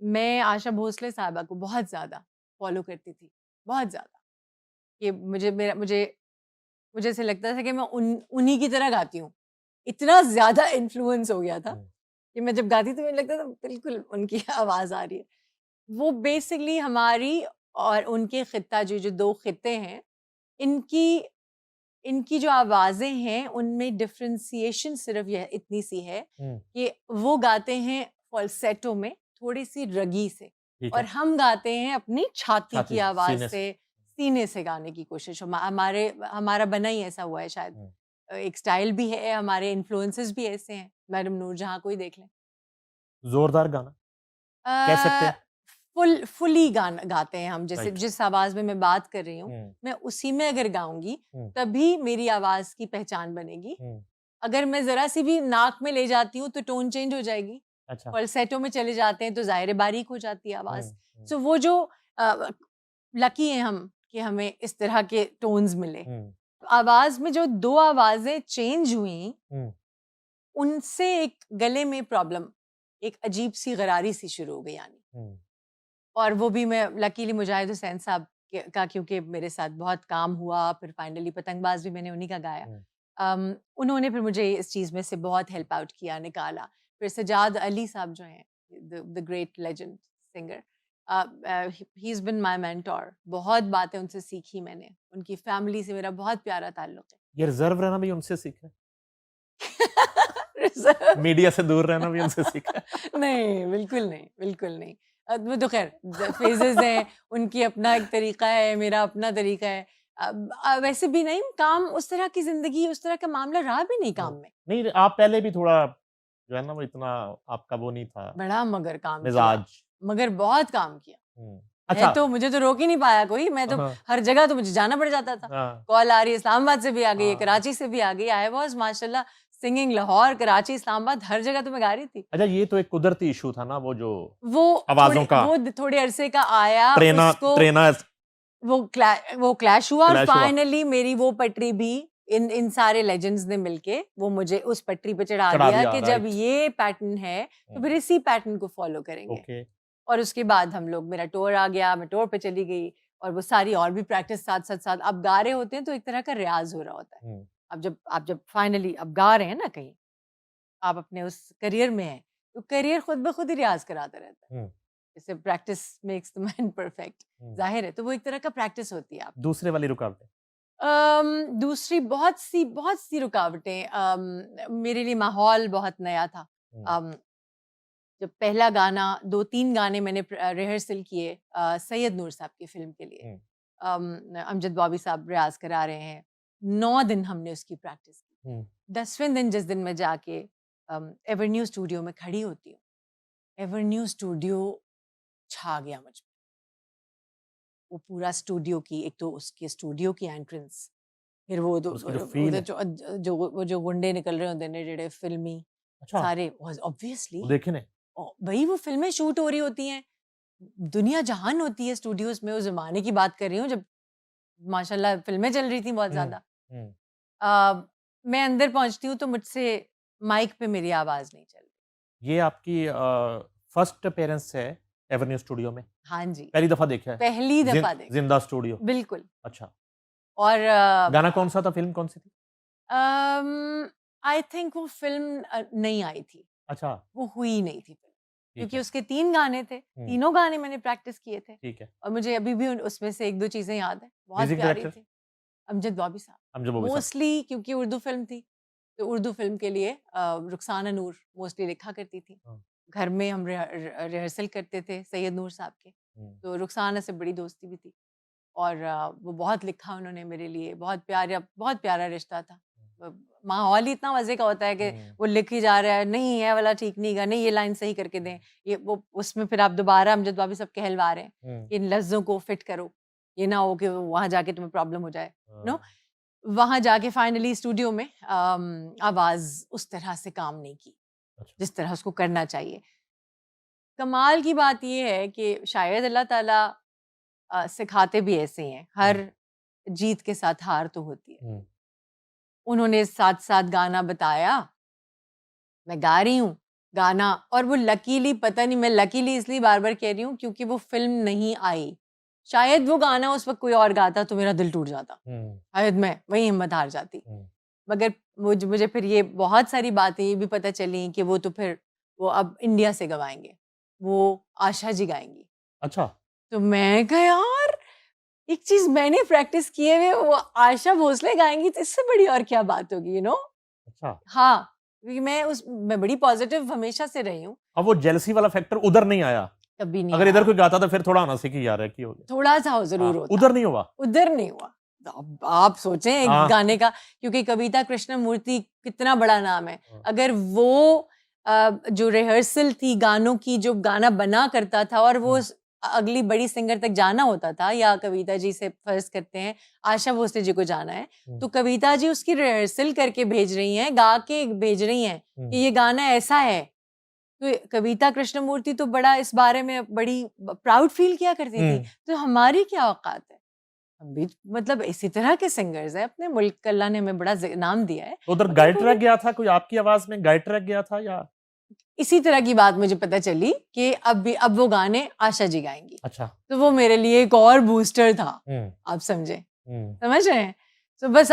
मैं आशा भोसले साहिबा को बहुत ज़्यादा फ़ॉलो करती थी, बहुत ज़्यादा। कि मुझे ऐसे लगता था कि मैं उन्हीं की तरह गाती हूँ। इतना ज़्यादा इन्फ्लुएंस हो गया था हुँ, कि मैं जब गाती थी मुझे लगता था बिल्कुल उनकी आवाज़ आ रही है। वो बेसिकली हमारी और उनके खित्ता जो 2 खित्ते हैं, इनकी इनकी जो आवाज़ें हैं उनमें डिफरेंशिएशन सिर्फ़ यह इतनी सी है हुँ, कि वो गाते हैं फ़ॉल्सेटो में थोड़ी-सी रगी से ठीक और है। हम गाते हैं अपनी छाती छाती की से, आवाज़ सीने से। से, सीने से गाने की कोशिश हमारा बना ही ऐसा हुआ है शायद। हुँ, एक स्टाइल भी है, हमारे इन्फ्लुएंसेस भी ऐसे हैं, मैडम नूरजहाँ को ही देख लें। ज़ोरदार गाना कह सकते अ, हैं? फुली गाना गाते हैं हम, जैसे राइट। जिस आवाज़ में मैं बात कर रही हूँ, हुँ, मैं उसी में अगर गाऊँगी, हुँ, तभी मेरी आवाज़ की पहचान बनेगी। हुँ, अगर मैं ज़रा-सी भी नाक में ले जाती हूँ, तो टोन चेंज हो जाएगी। अच्छा। फ़ॉल्सेटो में चले जाते हैं, तो ज़ाहिर है बारीक हो जाती है हुँ, आवाज़। हुँ, सो वो जो अ, लकी हैं हम कि हमें इस तरह के टोन्स मिले। हुँ, आवाज़ में जो 2 आवाज़ें चेंज हुईं, हुँ, उनसे एक गले में प्रॉब्लम, एक अजीब-सी गरारी-सी शुरू हो गई आनी। हुँ, और वो भी मैं लकीली मुजाहिद हुसैन साहब के का क्योंकि मेरे साथ बहुत काम हुआ, फिर फाइनली पतंगबाज़ भी मैंने उन्हीं का गाया। हुँ, उन्होंने फिर मुझे इस चीज़ में से बहुत हेल्प आउट किया, निकाला। फिर सजाद अली साहब जो हैं, the great legend singer, he is been my mentor. बहुत बातें उनसे सीखी मैंने। उनकी फैमिली से मेरा बहुत प्यारा ताल्लुक है। ये रिज़र्व रहना भी उनसे सीखा है? रिज़र्व मीडिया से दूर रहना भी उनसे सीखा है? नहीं, बिल्कुल नहीं, बिल्कुल नहीं। वो तो ख़ैर फ़ेज़ेज़ हैं, उनकी अपना एक तरीक़ा है, मेरा अपना तरीक़ा है। वैसे भी नहीं, काम उस तरह की ज़िंदगी, उस तरह का मामला रहा भी नहीं काम हुँ, में। नहीं आप पहले भी थोड़ा जो है ना वो इतना आपका वो नहीं था बड़ा मगर काम किया, मिज़ाज। मगर बहुत काम किया। हुँ, मैं अच्छा। तो मुझे तो रोक ही नहीं पाया कोई, मैं तो हाँ, हर जगह तो मुझे जाना पड़ जाता था। हाँ, कॉल आ रही है, इस्लामाबाद से भी आ गई है, हाँ। कराची से भी आ गई। आई वाज़ माशाल्लाह सिंगिंग लाहौर, कराची, इस्लामाबाद, हर जगह तो मैं गा रही थी। अच्छा ये तो एक कुदरती इश्यू था ना वो जो वो आवाज़ों का थोड़े अरसे का आया, ट्रेना उसको ट्रेना वो क्लैश हुआ और क्लैश हुआ। फाइनली मेरी वो पटरी भी इन इन सारे लेजेंड्स ने मिलके वो मुझे उस पटरी पे चढ़ा चढ़ा दिया दिया, कि जब राइट। ये पैटर्न है, तो हुँ, फिर इसी पैटर्न को फ़ॉलो करेंगे। ओके। और उसके बाद हम लोग मेरा टूर आ गया, मैं टूर पे चली गई और वो सारी और भी प्रैक्टिस साथ आप गा रहे होते हैं तो एक तरह का रियाज़ हो रहा होता है। हुँ, अब जब फाइनली अब गा रहे हैं ना कहीं, आप अपने उस करियर में हैं, तो करियर खुद ब खुद ही रियाज़ कराता रहता है। हुँ, जैसे practice makes the man perfect, हुँ। ज़ाहिर है, तो वो एक तरह का प्रैक्टिस होती है आपकी। दूसरे वाली रुकावटें। दूसरी बहुत सी रुकावटें, मेरे लिए माहौल बहुत नया था। हुँ, अम, जब पहला गाना 2-3 गाने मैंने रिहर्सल किए सैयद नूर साहब की फ़िल्म के लिए। हुँ, अमजद बॉबी साहब रियाज़ करा रहे हैं। 9 दिन हमने उसकी प्रैक्टिस की। हुँ। 10वें दिन जिस दिन मैं जाके एवेन्यू स्टूडियो में खड़ी होती हूँ, एवेन्यू स्टूडियो छा गया मुझ पे। वो पूरा स्टूडियो की एक तो उसके स्टूडियो की एंट्रेंस, फिर वो तो और उसकी जो फ़ील ਉਹਦੇ है। ਚੋਂ वो जो गुंडे निकल रहे होते हैं ਜਿਹੜੇ फ़िल्मी अच्छा, सारे ऑब्वियसली वो देखे नहीं? भई वो फ़िल्में शूट हो रही होती हैं, दुनिया जहान होती है स्टूडियोज़ में, उस ज़माने की बात कर रही हूँ जब माशाल्लाह फ़िल्में चल रही थी बहुत हुँ, ज़्यादा। हुँ। अ, मैं अंदर पहुँचती हूँ तो मुझसे माइक पे मेरी आवाज़ नहीं चल रही। ये आपकी फर्स्ट अपीयरेंस है एवेन्यू स्टूडियो में? हाँ जी, पहली दफ़ा देखा है? पहली दफ़ा देखा। ज़िंदा स्टूडियो। बिल्कुल। अच्छा, और गाना कौन-सा था? फ़िल्म कौन-सी थी? आई थिंक वो फ़िल्म नहीं आई थी। अच्छा, वो हुई नहीं थी फ़िल्म, ठीक क्योंकि है। उसके 3 गाने थे, हुँ, तीनों गाने मैंने प्रैक्टिस किए थे ठीक है। और मुझे अभी भी उन उसमें से 1-2 चीज़ें याद हैं, बहुत म्यूज़िक प्यारी डायरेक्टर? थी। अमजद बॉबी साहब, अमजद बॉबी साहब। मोस्टली क्योंकि उर्दू फ़िल्म थी, तो उर्दू फ़िल्म के लिए रुखसाना नूर मोस्टली लिखा करती थी। हाँ, घर में हम रिहर्सल करते थे सैयद नूर साहब के, हुँ, तो रुखसाना से बड़ी दोस्ती भी थी और वो बहुत लिखा उन्होंने मेरे लिए, बहुत प्यारा रिश्ता था। अ, माहौल ही इतना मज़े का होता है कि हुँ, वो लिख ही जा रहा है, नहीं ये वाला ठीक नहीं गा, नहीं ये लाइन सही करके दें, ये वो उसमें फिर आप दोबारा अमजद बॉबी साहब कहलवा रहे हैं, हुँ, इन लफ्ज़ों को फिट करो, ये ना हो कि वहाँ जाके तुम्हें प्रॉब्लम हो जाए, नो? हाँ, वहाँ जाके फाइनली स्टूडियो में आवाज़ उस तरह से काम नहीं की, अच्छा। जिस तरह उसको करना चाहिए। कमाल की बात ये है कि शायद अल्लाह ताला सिखाते भी ऐसे हैं, हुँ, हर जीत के साथ हार तो होती है। हुँ, उन्होंने साथ-साथ गाना बताया, मैं गा रही हूँ, गाना, और वो लकीली, पता नहीं, मैं लकीली इसलिए बार बार कह रही हूँ क्योंकि वो फिल्म नहीं आई। शायद वो गाना उस वक्त कोई और गाता तो मेरा दिल टूट जाता, शायद मैं वही हिम्मत हार जाती। मगर मुझे फिर ये बहुत सारी बातें ये भी पता चली कि वो तो फिर वो अब इंडिया से गवाएंगे, वो आशा जी गाएंगी। अच्छा। तो मैं कहा यार, एक चीज मैंने प्रैक्टिस किए हुए वो आशा भोसले गाएंगी तो इससे बड़ी और क्या बात होगी, अच्छा। हाँ, क्योंकि मैं बड़ी पॉजिटिव हमेशा से रही हूँ, अब वो जेलसी वाला फैक्टर उधर नहीं आया? कभी नहीं अगर इधर आया। कोई गाता तो फिर थोड़ा आना सीखी यार है की हो गया, थोड़ा सा जरूर होता, उधर नहीं हुआ। उधर नहीं हुआ। तो अब आप सोचें एक गाने का, क्योंकि कविता कृष्णमूर्ति कितना बड़ा नाम है, अगर वो जो रिहर्सल थी गानों की, जो गाना बना करता था और वो अगली बड़ी सिंगर तक जाना होता था, या कविता जी से फर्ज करते हैं आशा भोसले जी को जाना है, तो कविता जी उसकी रिहर्सल करके भेज रही हैं, गा के भेज रही हैं कि ये गाना ऐसा है। तो कविता कृष्णमूर्ति तो बड़ा इस बारे में बड़ी प्राउड फील किया करती थी। तो हमारी क्या औकात है, हम भी मतलब इसी तरह के सिंगर्स हैं, अपने मुल्क का अल्लाह ने हमें बड़ा नाम दिया है। उधर गाइड ट्रैक गया था कोई, आपकी आवाज में गाइड ट्रैक गया था या? इसी तरह की बात मुझे पता चली कि अब वो गाने आशा जी गाएंगी। अच्छा। तो वो मेरे लिए एक और बूस्टर था, आप समझे, समझ रहे हैं। तो बस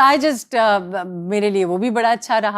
मेरे लिए वो भी बड़ा अच्छा रहा।